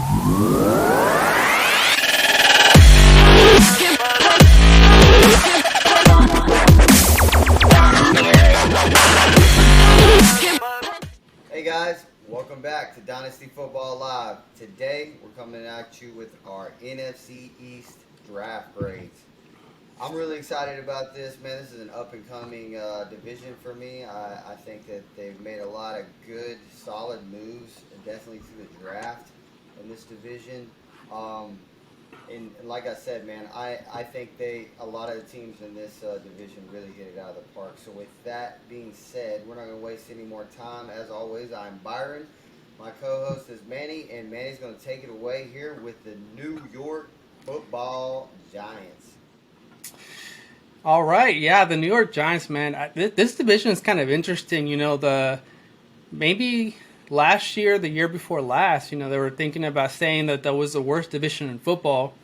Hey guys, welcome back to Dynasty Football Live. Today we're coming at you with our NFC East draft grades. I'm really excited about this, man. This is an up-and-coming division for me. I think that they've made a lot of good, solid moves, definitely through the draft in this division. And like I said, man, I think a lot of the teams in this division really hit it out of the park. So with that being said, we're not going to waste any more time. As always, I'm Byron. My co-host is Manny, and Manny's going to take it away here with the New York Football Giants. All right, yeah, the New York Giants, man. This division is kind of interesting. Maybe last year, the year before last, they were thinking about saying that was the worst division in football.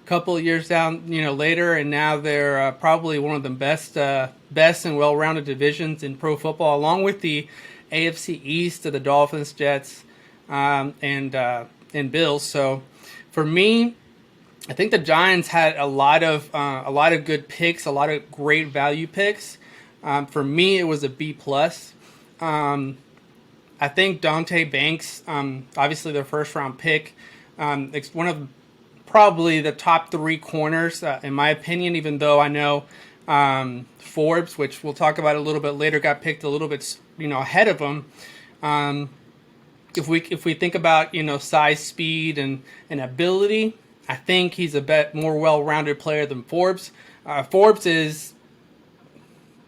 A couple of years down, later, and now they're probably one of the best and well-rounded divisions in pro football, along with the AFC East of the Dolphins, Jets, and Bills. So, for me, I think the Giants had a lot of good picks, a lot of great value picks. For me, it was a B plus. I think Dante Banks, obviously their first round pick, it's one of probably the top three corners in my opinion. Even though I know Forbes, which we'll talk about a little bit later, got picked a little bit ahead of him. If we think about size, speed, and ability, I think he's a bit more well-rounded player than Forbes. Forbes is,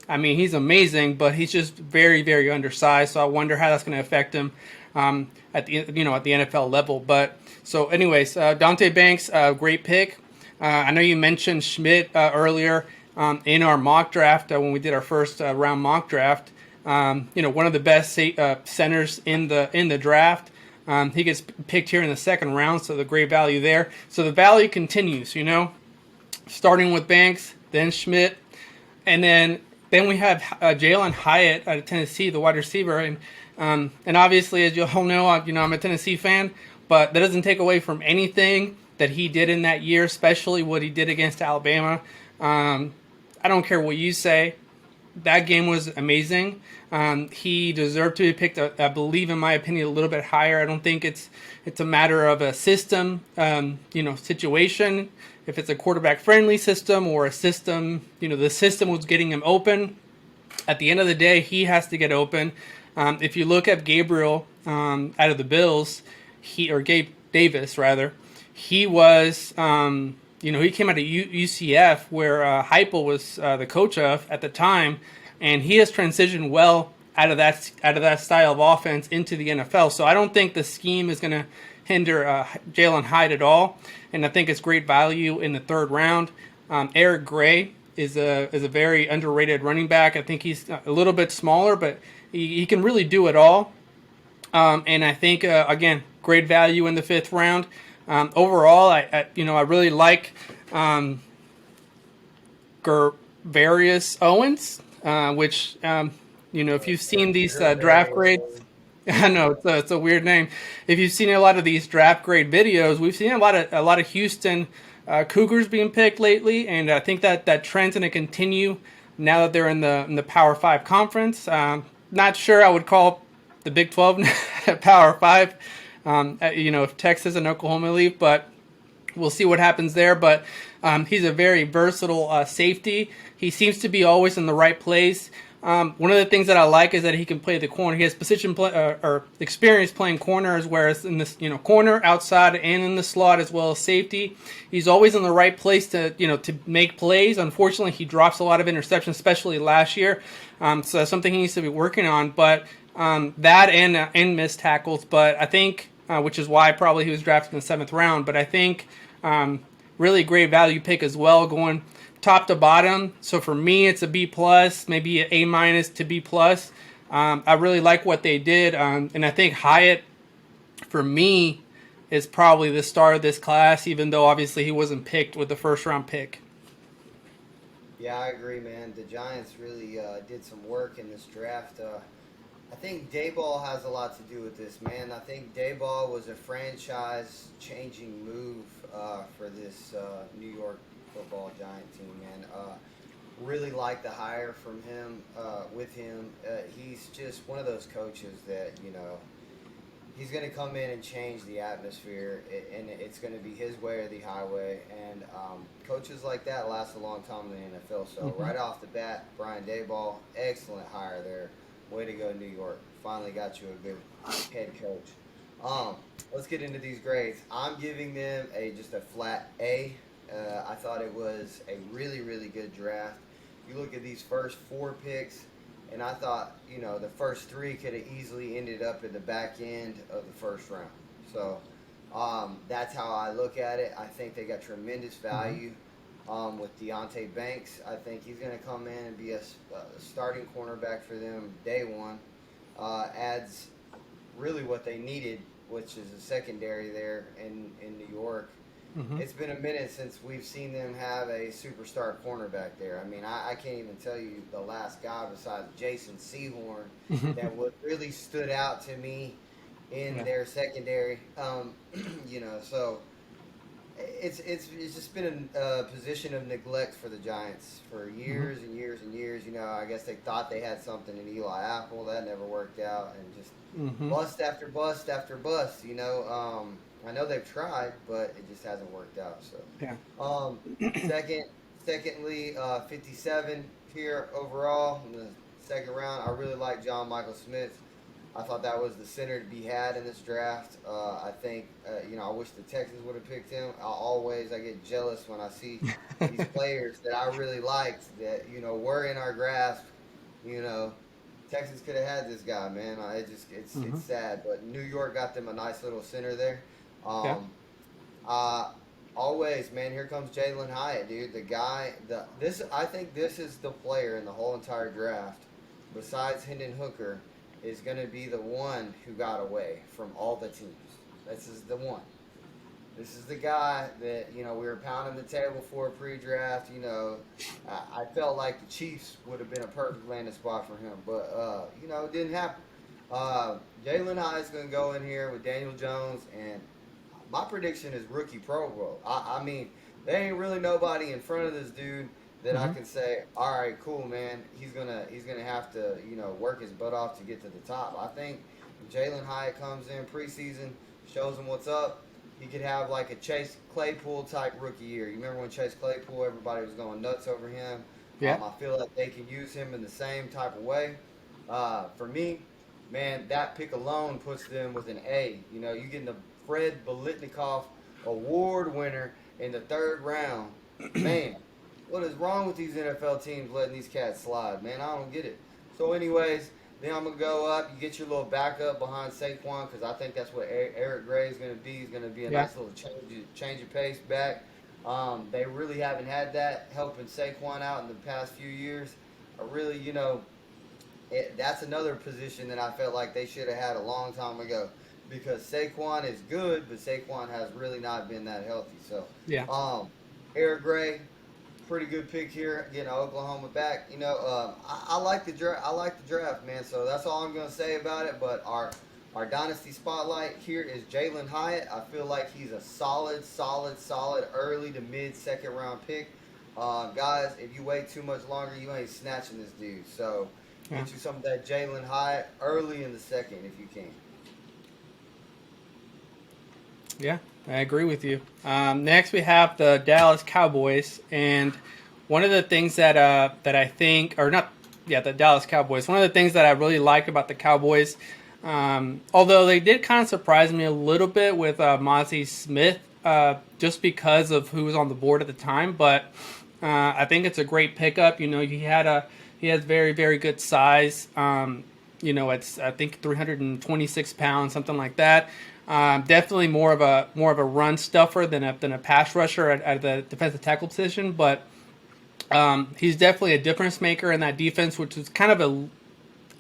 he's amazing, but he's just very, very undersized. So I wonder how that's going to affect him at the NFL level. But so, anyways, Dante Banks, great pick. I know you mentioned Schmidt earlier in our mock draft when we did our first round mock draft. One of the best centers in the draft. He gets picked here in the second round, so the great value there. So the value continues, starting with Banks, then Schmidt, and then we have Jalen Hyatt out of Tennessee, the wide receiver. And obviously, as you all know, I'm a Tennessee fan, but that doesn't take away from anything that he did in that year, especially what he did against Alabama. I don't care what you say. That game was amazing. He deserved to be picked, I believe, in my opinion, a little bit higher. I don't think it's a matter of a system, situation. If it's a quarterback-friendly system or a system, the system was getting him open. At the end of the day, he has to get open. If you look at Gabriel out of the Bills, Gabe Davis rather, he was. He came out of UCF, where Heupel was the coach of at the time, and he has transitioned well out of that style of offense into the NFL. So I don't think the scheme is going to hinder Jalen Hyatt at all, and I think it's great value in the third round. Eric Gray is a very underrated running back. I think he's a little bit smaller, but he can really do it all. And I think again, great value in the fifth round. Overall, I really like Gervarius Owens, which if you've seen these draft grades, I know it's a weird name. If you've seen a lot of these draft grade videos, we've seen a lot of Houston Cougars being picked lately, and I think that trend's going to continue now that they're in the Power 5 conference. Not sure I would call the Big 12 Power 5. If Texas and Oklahoma leave, but we'll see what happens there. But he's a very versatile safety. He seems to be always in the right place. One of the things that I like is that he can play the corner. He has or experience playing corners, whereas in this, corner, outside, and in the slot as well as safety, he's always in the right place to make plays. Unfortunately, he drops a lot of interceptions, especially last year. So that's something he needs to be working on. But that and missed tackles. But I think, which is why probably he was drafted in the seventh round. But I think really great value pick as well, going top to bottom. So for me, it's a B plus, maybe an A minus to B plus. I really like what they did, and I think Hyatt, for me, is probably the star of this class, even though obviously he wasn't picked with the first round pick. Yeah, I agree, man. The Giants really did some work in this draft. I think Dayball has a lot to do with this, man. I think Dayball was a franchise-changing move for this New York Football Giant team, man. Really like the hire from him. With him, he's just one of those coaches that he's going to come in and change the atmosphere, and it's going to be his way or the highway. And coaches like that last a long time in the NFL. So right off the bat, Brian Daboll, excellent hire there. Way to go, New York. Finally got you a good head coach. Let's get into these grades. I'm giving them just a flat A. I thought it was a really, really good draft. You look at these first 4 picks, and I thought, the first 3 could have easily ended up at the back end of the first round. So that's how I look at it. I think they got tremendous value with Deonte Banks. I think he's going to come in and be a starting cornerback for them day one. Adds really what they needed, which is a secondary there in New York. It's been a minute since we've seen them have a superstar cornerback there. I mean, I can't even tell you the last guy besides Jason Sehorn that really stood out to me in their secondary. So it's just been a position of neglect for the Giants for years and years and years. I guess they thought they had something in Eli Apple. That never worked out, and just bust after bust after bust. I know they've tried, but it just hasn't worked out. So, secondly, 57 here overall in the second round. I really like John Michael Smith. I thought that was the center to be had in this draft. I think, I wish the Texans would have picked him. I get jealous when I see these players that I really liked that, were in our grasp. Texans could have had this guy, man. It's sad. But New York got them a nice little center there. Always, man, here comes Jalen Hyatt, dude. I think this is the player in the whole entire draft, besides Hendon Hooker, is going to be the one who got away from all the teams. This is the one. This is the guy that, we were pounding the table for pre-draft. I felt like the Chiefs would have been a perfect landing spot for him, but, it didn't happen. Jalen Hyatt's going to go in here with Daniel Jones, and my prediction is rookie Pro Bowl. I mean, there ain't really nobody in front of this dude that I can say, all right, cool, man. He's gonna have to work his butt off to get to the top. I think if Jalen Hyatt comes in preseason, shows him what's up, he could have like a Chase Claypool type rookie year. You remember when Chase Claypool, everybody was going nuts over him. I feel like they can use him in the same type of way. For me, man, that pick alone puts them with an A. You're getting the Fred Biletnikoff award winner in the 3rd round. Man, what is wrong with these NFL teams letting these cats slide, man? I don't get it. So anyways, then I'm going to go up. You get your little backup behind Saquon, because I think that's what Eric Gray is going to be. He's going to be a nice little change of pace back. They really haven't had that helping Saquon out in the past few years. That's another position that I felt like they should have had a long time ago. Because Saquon is good, but Saquon has really not been that healthy. So, Eric Gray, pretty good pick here, getting Oklahoma back. I like the draft. I like the draft, man. So that's all I'm gonna say about it. But our dynasty spotlight here is Jalen Hyatt. I feel like he's a solid early to mid 2nd round pick. Guys, if you wait too much longer, you ain't snatching this dude. So get you some of that Jalen Hyatt early in the 2nd if you can. Yeah, I agree with you. Next, we have the Dallas Cowboys, and one of the things that I think, the Dallas Cowboys. One of the things that I really like about the Cowboys, although they did kind of surprise me a little bit with Mozzie Smith, just because of who was on the board at the time. But I think it's a great pickup. He has very, very good size. It's I think 326 pounds, something like that. Definitely more of a run stuffer than a pass rusher at the defensive tackle position, but he's definitely a difference maker in that defense, which is kind of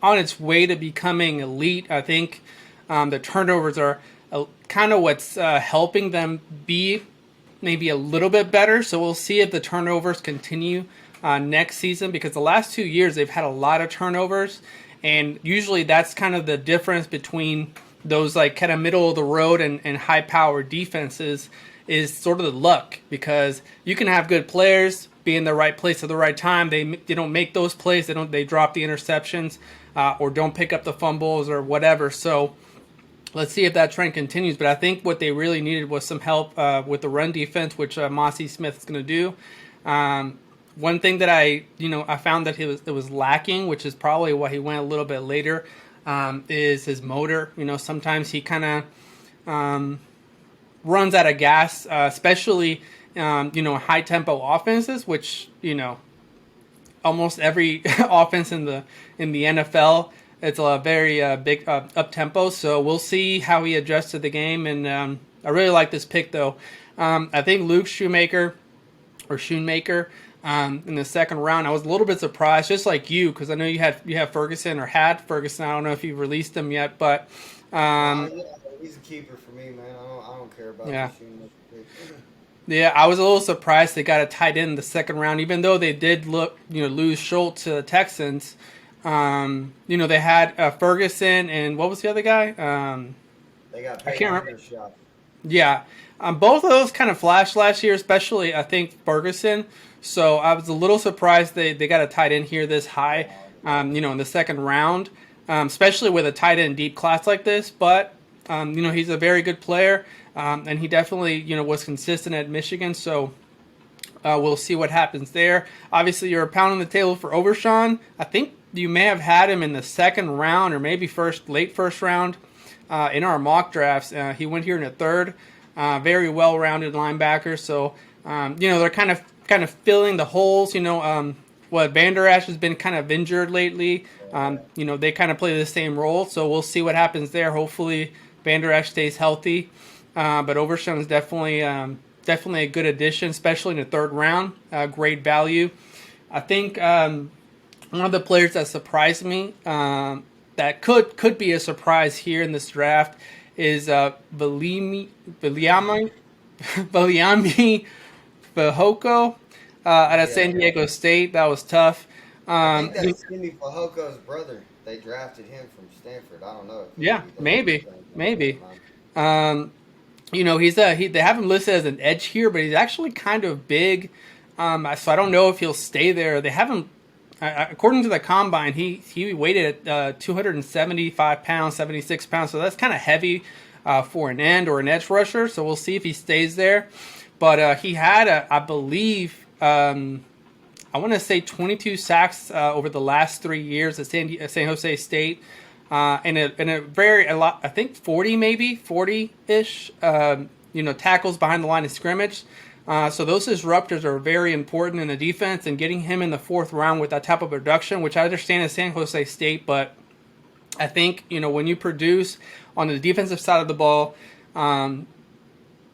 on its way to becoming elite. I think the turnovers are kind of what's helping them be maybe a little bit better. So we'll see if the turnovers continue next season, because the last 2 years they've had a lot of turnovers, And usually that's kind of the difference between those like kind of middle of the road and high power defenses is sort of the luck, because you can have good players be in the right place at the right time. They don't make those plays. They drop the interceptions or don't pick up the fumbles or whatever. So let's see if that trend continues. But I think what they really needed was some help with the run defense, which Mossy Smith is going to do. One thing that I found that it was lacking, which is probably why he went a little bit later, is his motor. Sometimes he kind of runs out of gas, especially high tempo offenses, which almost every offense in the NFL, it's a very big up tempo. So we'll see how he adjusts to the game, and I really like this pick though. I think Luke Schoonmaker in the second round. I was a little bit surprised, just like you, because I know you have Ferguson or had Ferguson. I don't know if you've released him yet, but yeah, he's a keeper for me, man. I don't care about yeah. the shooting. Yeah, I was a little surprised they got a tight end in the second round, even though they did lose Schultz to the Texans. They had Ferguson and what was the other guy? They got I paid can't on remember. their shot. Yeah, both of those kind of flashed last year, especially I think Ferguson. So I was a little surprised they got a tight end here this high, in the second round, especially with a tight end deep class like this. But he's a very good player, and he definitely was consistent at Michigan. So we'll see what happens there. Obviously, you're pounding the table for Overshawn. I think you may have had him in the second round or maybe late first round in our mock drafts. He went here in the third. Very well-rounded linebacker. So they're kind of filling the holes. Vander Esch has been kind of injured lately. They kind of play the same role. So we'll see what happens there. Hopefully Vander Esch stays healthy. But Overshawn is definitely a good addition, especially in the third round. Great value. I think one of the players that surprised me that could be a surprise here in this draft is Viliami Fehoko out of San Diego State. That was tough. I think that's Jimmy Fajoko's brother. They drafted him from Stanford. I don't know. Yeah, maybe. They have him listed as an edge here, but he's actually kind of big. So I don't know if he'll stay there. They have him, according to the combine, he weighted at 275 pounds, 76 pounds. So that's kind of heavy for an end or an edge rusher. So we'll see if he stays there. But he had, I believe, I want to say 22 sacks over the last 3 years at San Jose State. And a lot, I think 40-ish, tackles behind the line of scrimmage. So those disruptors are very important in the defense, and getting him in the fourth round with that type of production, which I understand is San Jose State, but I think, when you produce on the defensive side of the ball,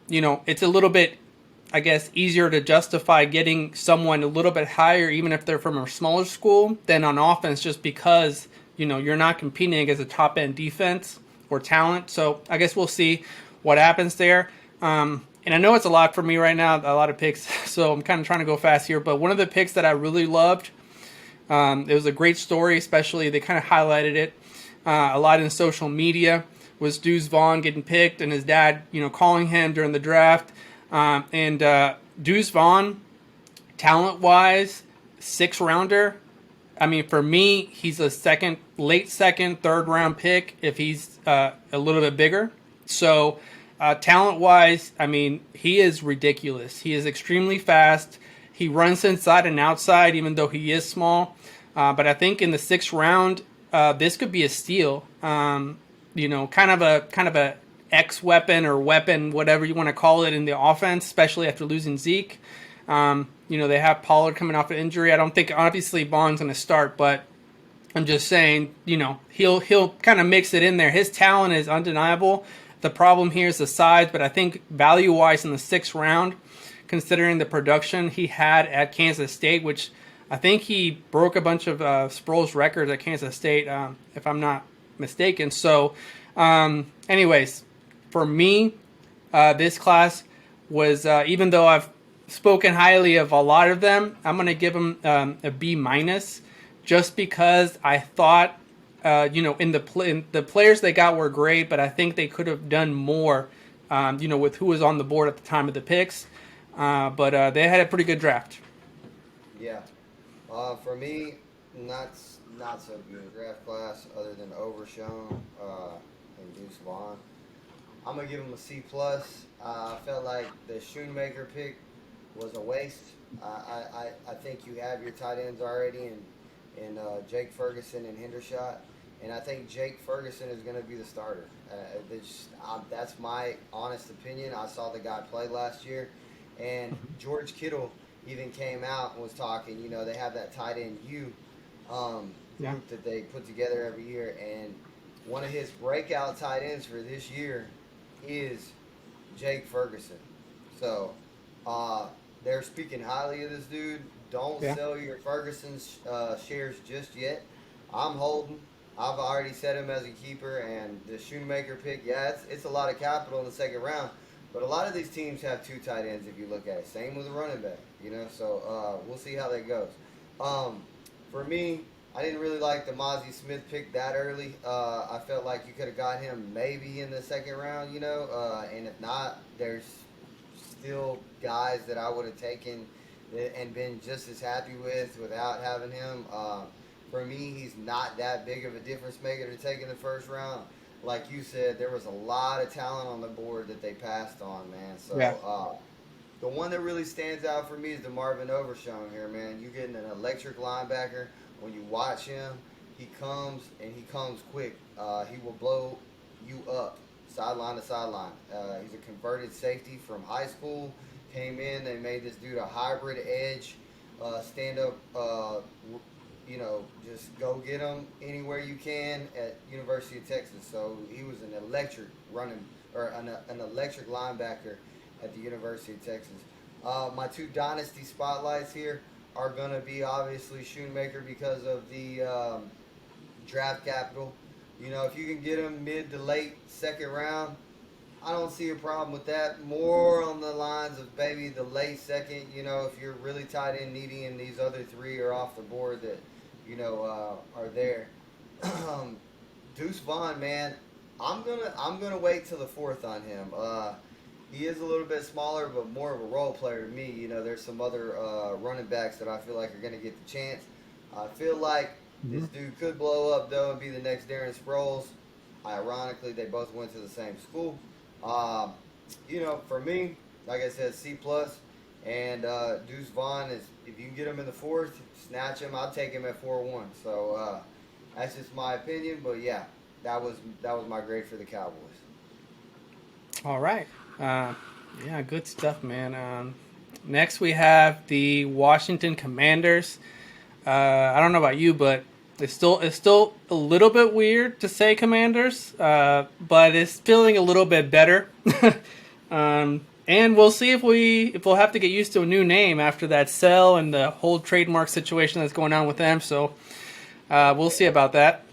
it's a little bit, I guess, easier to justify getting someone a little bit higher, even if they're from a smaller school, than on offense, just because, you're not competing against a top-end defense or talent. So I guess we'll see what happens there. And I know it's a lot for me right now, a lot of picks, so I'm kind of trying to go fast here. But one of the picks that I really loved, it was a great story, especially they kind of highlighted it a lot in social media, was Deuce Vaughn getting picked and his dad, calling him during the draft. And Deuce Vaughn, talent-wise, 6-rounder. I mean, for me, he's a late second, third-round pick if he's a little bit bigger. So talent-wise, I mean, he is ridiculous. He is extremely fast. He runs inside and outside, even though he is small. But I think in the 6th round, this could be a steal. Kind of a X weapon or weapon, whatever you want to call it, in the offense, especially after losing Zeke. They have Pollard coming off an injury. I don't think, obviously, Vaughn's going to start, but I'm just saying, he'll kind of mix it in there. His talent is undeniable. The problem here is the size, but I think value-wise in the 6th round, considering the production he had at Kansas State, which I think he broke a bunch of Sproles records at Kansas State, if I'm not mistaken. So, anyways, for me, this class was, even though I've spoken highly of a lot of them, I'm going to give them a B-, just because I thought in the players they got were great, but I think they could have done more, with who was on the board at the time of the picks. But they had a pretty good draft. Yeah. For me, not so good draft class other than Overshown and Deuce Vaughn. I'm gonna give him a C plus. I felt like the Shoemaker pick was a waste. I think you have your tight ends already in Jake Ferguson and Hendershot, and I think Jake Ferguson is going to be the starter. That's my honest opinion. I saw the guy play last year, and George Kittle even came out and was talking. They have that tight end group that they put together every year, and one of his breakout tight ends for this year is Jake Ferguson. So they're speaking highly of this dude. Don't sell your Ferguson shares just yet. I'm holding. I've already set him as a keeper, and the Shoemaker pick, it's a lot of capital in the second round, but a lot of these teams have two tight ends if you look at it. Same with a running back, so we'll see how that goes. For me, I didn't really like the Mozzie Smith pick that early. I felt like you could have got him maybe in the second round, and if not, there's still guys that I would have taken and been just as happy without having him. For me, he's not that big of a difference maker to take in the first round. Like you said, there was a lot of talent on the board that they passed on, man. So the one that really stands out for me is the Marvin Overshown here, man. You're getting an electric linebacker. When you watch him, he comes quick. He will blow you up sideline to sideline. He's a converted safety from high school. Came in, they made this dude a hybrid edge, stand up, just go get him anywhere you can at University of Texas. So he was an electric an electric linebacker at the University of Texas. My two dynasty spotlights here are going to be obviously Shoemaker because of the draft capital. If you can get him mid to late second round, I don't see a problem with that. More on the lines of maybe the late second, if you're really tight end needy and these other three are off the board that, are there. Deuce Vaughn, man, I'm gonna wait till the fourth on him. He is a little bit smaller, but more of a role player to me. There's some other running backs that I feel like are gonna get the chance. I feel like this dude could blow up though and be the next Darren Sproles. Ironically, they both went to the same school. For me, like I said, C plus, and Deuce Vaughn is, if you can get him in the fourth, snatch him. I'll take him at 4-1. So that's just my opinion, but yeah, that was my grade for the Cowboys. All right, good stuff, man. Next we have the Washington Commanders. I don't know about you, but it's still a little bit weird to say Commanders, but it's feeling a little bit better. And we'll see if we'll have to get used to a new name after that sell and the whole trademark situation that's going on with them. So we'll see about that.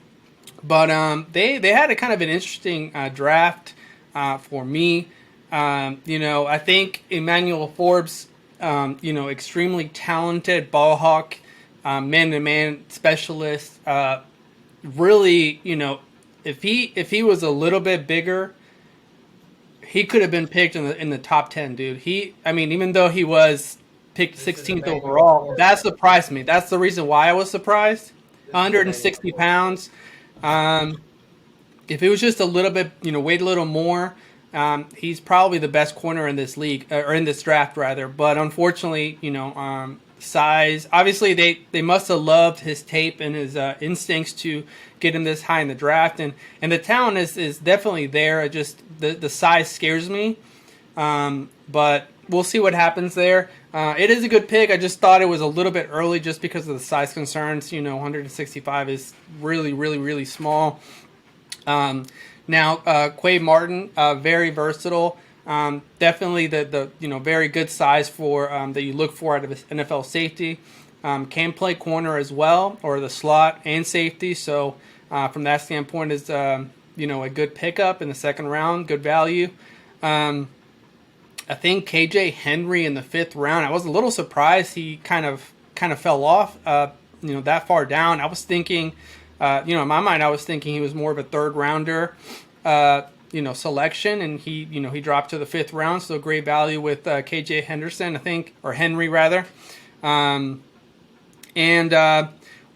But they had a kind of an interesting draft for me. I think Emmanuel Forbes, extremely talented ball hawk. Man-to-man specialist, really, if he was a little bit bigger, he could have been picked in the top 10, dude. Even though he was picked 16th overall, that surprised me. That's the reason why I was surprised. 160 pounds. If it was just a little bit, weighed a little more, he's probably the best corner in this league, or in this draft rather. But unfortunately, size. Obviously, they must have loved his tape and his instincts to get him this high in the draft, and the talent is definitely there. Just the size scares me, but we'll see what happens there. It is a good pick. I just thought it was a little bit early just because of the size concerns. 165 is really, really, really small. Now, Quay Martin, very versatile. Definitely the very good size for that you look for out of an NFL safety. Can play corner as well, or the slot and safety. So from that standpoint, is a good pickup in the second round, good value. I think KJ Henry in the 5th round. I was a little surprised he kind of fell off. That far down. I was thinking In my mind, I was thinking he was more of a third rounder, selection, and he dropped to the 5th round, so great value with KJ Henderson, I think, or Henry rather. And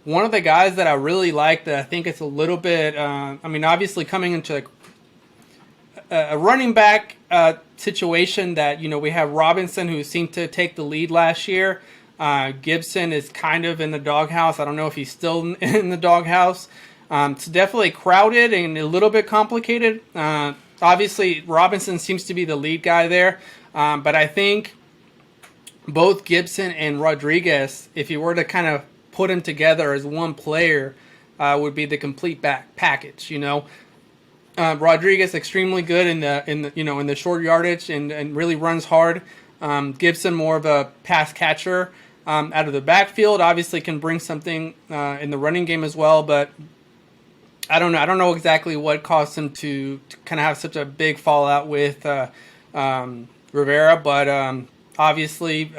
one of the guys that I really like that I think it's a little bit, obviously coming into a running back situation that, we have Robinson, who seemed to take the lead last year. Gibson is kind of in the doghouse. I don't know if he's still in the doghouse. It's definitely crowded and a little bit complicated. Obviously, Robinson seems to be the lead guy there. But I think both Gibson and Rodriguez, if you were to kind of put them together as one player, would be the complete package. Rodriguez extremely good in the short yardage and really runs hard. Gibson more of a pass catcher out of the backfield. Obviously can bring something in the running game as well, but I don't know. I don't know exactly what caused him to kind of have such a big fallout with Rivera, but obviously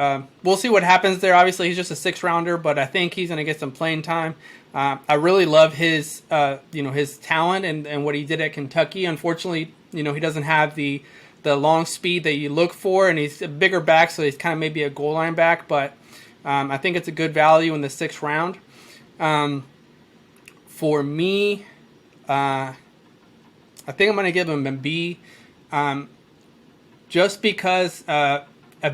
we'll see what happens there. Obviously he's just a 6th rounder, but I think he's going to get some playing time. I really love his his talent and what he did at Kentucky. Unfortunately, he doesn't have the long speed that you look for, and he's a bigger back, so he's kind of maybe a goal line back, but I think it's a good value in the 6th round. For me, I think I'm going to give him a B, just because a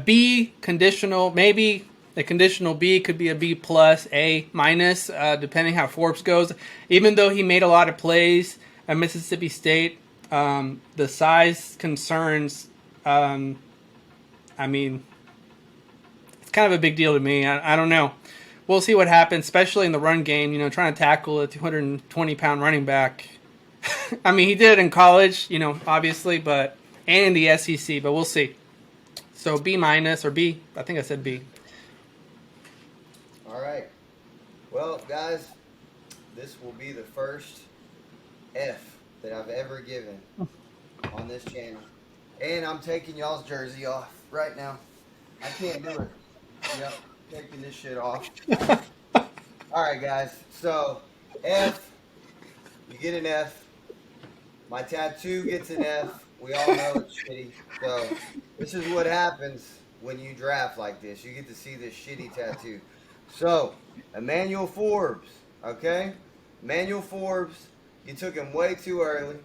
B conditional, maybe a conditional B could be a B plus, A minus, depending how Forbes goes. Even though he made a lot of plays at Mississippi State, the size concerns, it's kind of a big deal to me. I don't know. We'll see what happens, especially in the run game, trying to tackle a 220-pound running back. He did it in college, obviously, and in the SEC, but we'll see. So B minus or B, I think I said B. All right. Well, guys, this will be the first F that I've ever given on this channel. And I'm taking y'all's jersey off right now. I can't do it. Yep, taking this shit off. All right, guys. So, F, you get an F. My tattoo gets an F. We all know it's shitty. So, this is what happens when you draft like this. You get to see this shitty tattoo. So, Emmanuel Forbes, okay? Emmanuel Forbes, you took him way too early.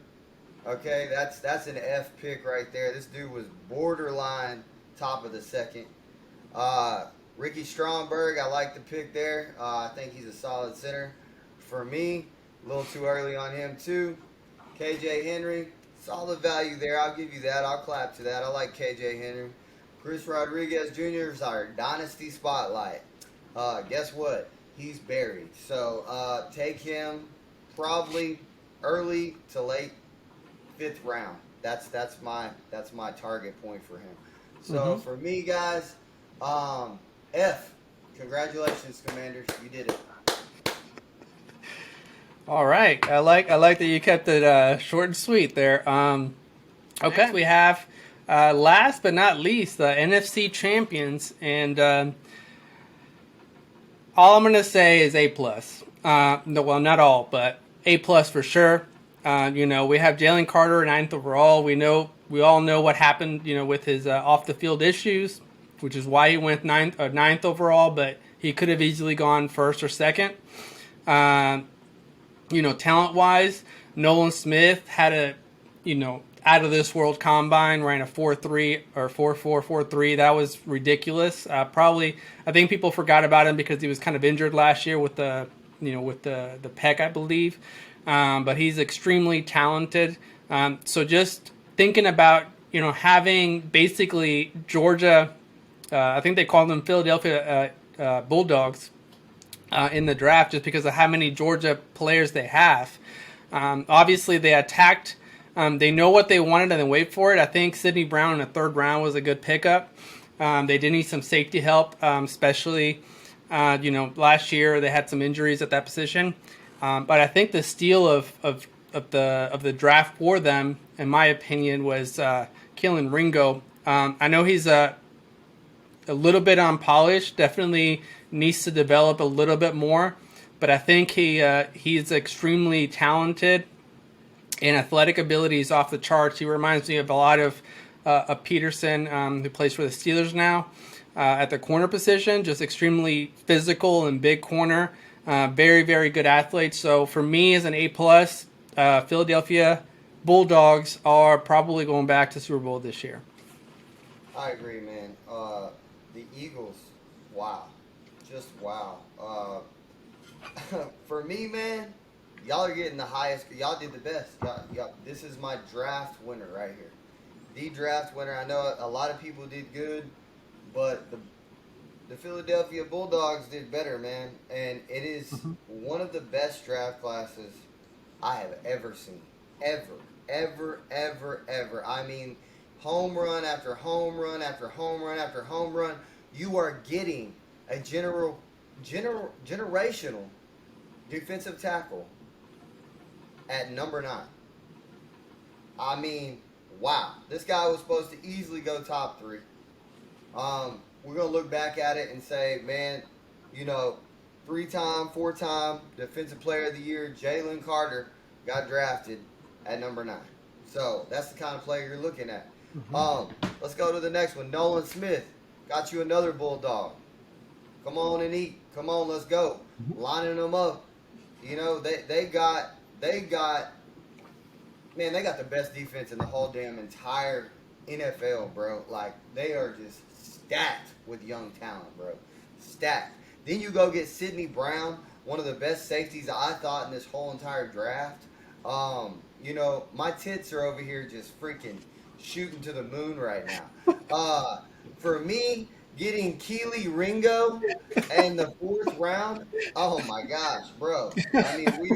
Okay, that's an F pick right there. This dude was borderline top of the 2nd. Ricky Stromberg, I like the pick there. I think he's a solid center. For me, a little too early on him too. KJ Henry, solid value there. I'll give you that. I'll clap to that. I like KJ Henry. Chris Rodriguez Jr. is our Dynasty Spotlight. Guess what? He's buried. So take him probably early to late 5th round. That's my target point for him. So for me, guys, F. Congratulations, Commanders. You did it. All right. I like that you kept it short and sweet there. Okay. Next we have last but not least the NFC champions, and all I'm gonna say is A plus. No, well, not all, but A plus for sure. We have Jalen Carter 9th overall. We all know what happened, with his off the field issues, which is why he went 9th overall. But he could have easily gone 1st or 2nd. Talent wise, Nolan Smith had a, out of this world combine, ran a 4.3 or 4.4, 4.3. That was ridiculous. I think people forgot about him because he was kind of injured last year with the pec, I believe. But he's extremely talented. So just thinking about, having basically Georgia, I think they call them Philadelphia Bulldogs in the draft just because of how many Georgia players they have. Obviously, they attacked. They know what they wanted and then wait for it. I think Sidney Brown in the 3rd round was a good pickup. They did need some safety help, especially, last year they had some injuries at that position. But I think the steal of the draft for them, in my opinion, was Keelan Ringo. I know he's a little bit unpolished, definitely needs to develop a little bit more. but I think he's extremely talented, and athletic ability is off the charts. He reminds me of a lot of Peterson, who plays for the Steelers now, at the corner position. Just extremely physical and big corner. Very, very good athlete. So for me, as an A+, Philadelphia Bulldogs are probably going back to Super Bowl this year. I agree, man. The Eagles, wow. Just wow. For me, man, y'all are getting the highest. Y'all did the best. Y'all, this is my draft winner right here. The draft winner. I know a lot of people did good, but the Philadelphia Bulldogs did better, man. And it is one of the best draft classes I have ever seen. Ever. I mean, home run after home run after home run after home run. You are getting a generational defensive tackle at number 9. I mean, wow. This guy was supposed to easily go top 3. We're going to look back at it and say, man, 3-time, 4-time Defensive Player of the Year, Jalen Carter, got drafted at number 9. So that's the kind of player you're looking at. Let's go to the next one. Nolan Smith, got you another Bulldog. Come on and eat. Come on, let's go. Lining them up. They got the best defense in the whole damn entire NFL, bro. Like, they are just stacked with young talent, bro. Stacked. Then you go get Sidney Brown, one of the best safeties I thought in this whole entire draft. My tits are over here just freaking shooting to the moon right now. For me, getting Keely Ringo in the 4th round, oh my gosh, bro. I mean, we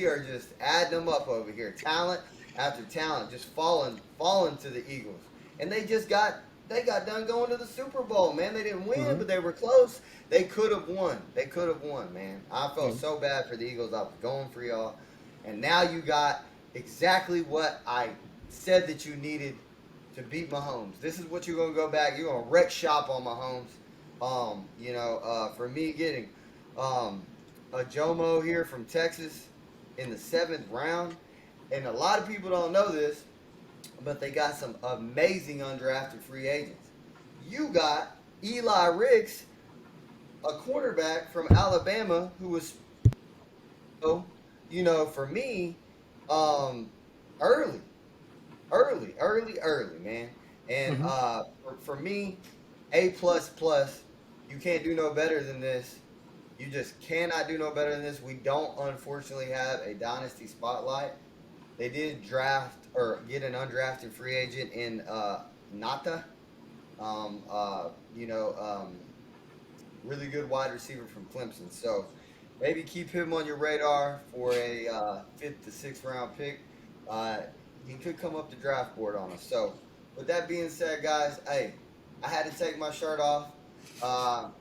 are just adding them up over here. Talent after talent, just falling to the Eagles. And they got done going to the Super Bowl, man. They didn't win, but they were close. They could have won. Man. I felt so bad for the Eagles. I was going for y'all. And now you got exactly what I said that you needed to beat Mahomes. This is what you're going to go back. You're going to wreck shop on Mahomes. For me, getting a Jomo here from Texas in the 7th round. And a lot of people don't know this, but they got some amazing undrafted free agents. You got Eli Ricks, a cornerback from Alabama, who was, for me, early, man. And for me, A++, you can't do no better than this. You just cannot do no better than this. We don't, unfortunately, have a Dynasty Spotlight. They did draft or get an undrafted free agent in Nata. Really good wide receiver from Clemson. So maybe keep him on your radar for a 5th to 6th round pick. He could come up the draft board on us. So with that being said, guys, hey, I had to take my shirt off.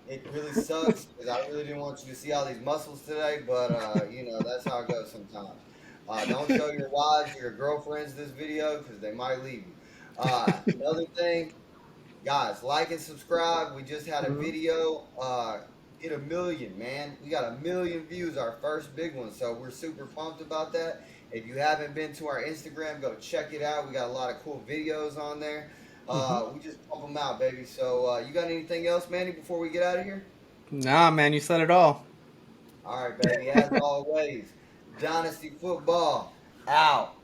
It really sucks because I really didn't want you to see all these muscles today, but that's how it goes sometimes. Don't show your wives or your girlfriends this video because they might leave you. Another thing, guys, like and subscribe. We just had a video hit 1 million, man. We got 1 million views, our first big one, so we're super pumped about that. If you haven't been to our Instagram, go check it out. We got a lot of cool videos on there. We just pump them out, baby. So you got anything else, Manny, before we get out of here? Nah, man, you said it all. All right, baby. As always, Dynasty Football out.